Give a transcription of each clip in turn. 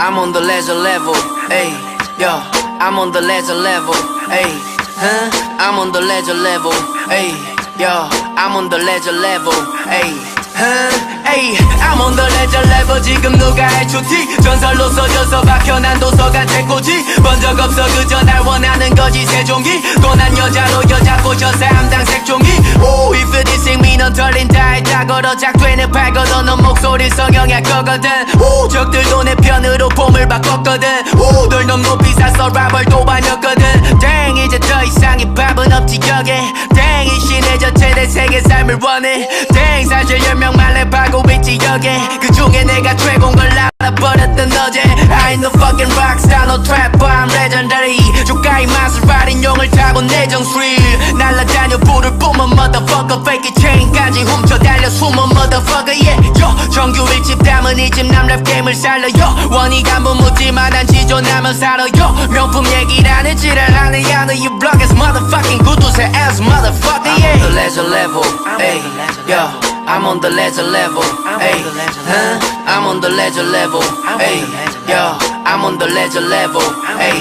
I'm on the leisure level, ayy, yo, I'm on the leisure level, ayy, I'm on the leisure level, ayy, yo, I'm on the leisure level, ayy, ayy, I'm on the leisure level. 지금 누가 해주지? 전설로 써져서 박혀난 도서관 책꽂이 본 적 없어 그저 날 원하는 거지 세종기 또 난 여자로 여자 꼬셔서 함당 색종이 If you dissing me 넌 털린다 했다 걸어 작되는 팔 걷어 넌 목소리 성형할 거거든 적들도 내 편으로 폼을 바꿨거든 널 너무 높이 샀어 랩을 또 반렸거든 Dang 이제 더 이상 이 밥은 없지 여기 Dang 이 신의 전체 내 세계 삶을 원해 Dang 사실 10명만 랩하고 있지 여기 그 중에 내가 최고인 걸 알아버렸던 어제 I ain't no fucking rockstar no trapper I'm legendary 주가의 마스라린 용을 타고 내 정수리 날아다녀 불을 뿜은 motherfucker fake it chain까지 훔쳐 달려 숨은 motherfucker yeah yo 정규 1집 담은 이 집 남 랩 게임을 살려 yo 원이 간부 묻지마 난 지존하면 살아 yo 명품 얘기라는 지랄하는 야너 you block as motherfucking 구두쇠 ass motherfucker yeah I'm on the leisure level ay yo I'm on the leisure level, ayy, I'm on the leisure level, ayy, yo, I'm on the leisure level, ayy,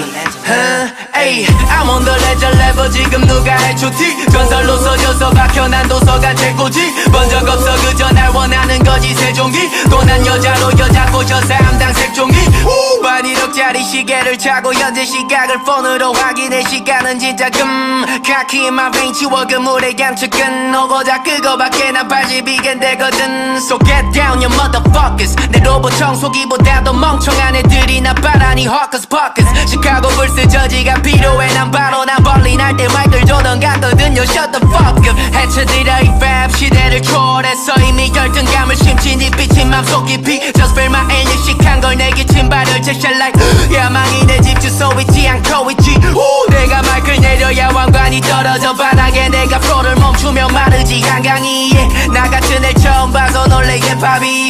ayy, I'm on the leisure level. 지금 누가 해주지? 전설로 써져서 박혀난 도서관 책꽂이 본 적 없어 그저 날 원하는 거지 세종기 또 난 여자로 여자 꼬셔서 함당 색종이 1억짜리 시계를 차고 현재 시각을 폰으로 확인해 시간은 진짜 카키 in my vein 치워 그물의 양측은 오고자 그거밖에 난 80이겐 되거든 So get down you motherfuckers 내 로봇 청소기보다도 멍청한 애들이 나 바라니 hawkers pockets 시카고 불스 저지가 필요해 난 바로 난 벌리 날 때 마이클 조던 같거든 You shut the fuck up 해체들어 이 랩 시대를 초월했어 이미 열등감을 심지 네 비친 맘속 깊이 Just feel my energy 걸 내게 침발을 제셔 like 야망이 내 집 주소 있지 않고 있지 내가 마이크를 내려야 왕관이 떨어져 바닥에 내가 프로를 멈추면 마르지 한강이 나 같은 애 처음 봐서 놀래 힙합이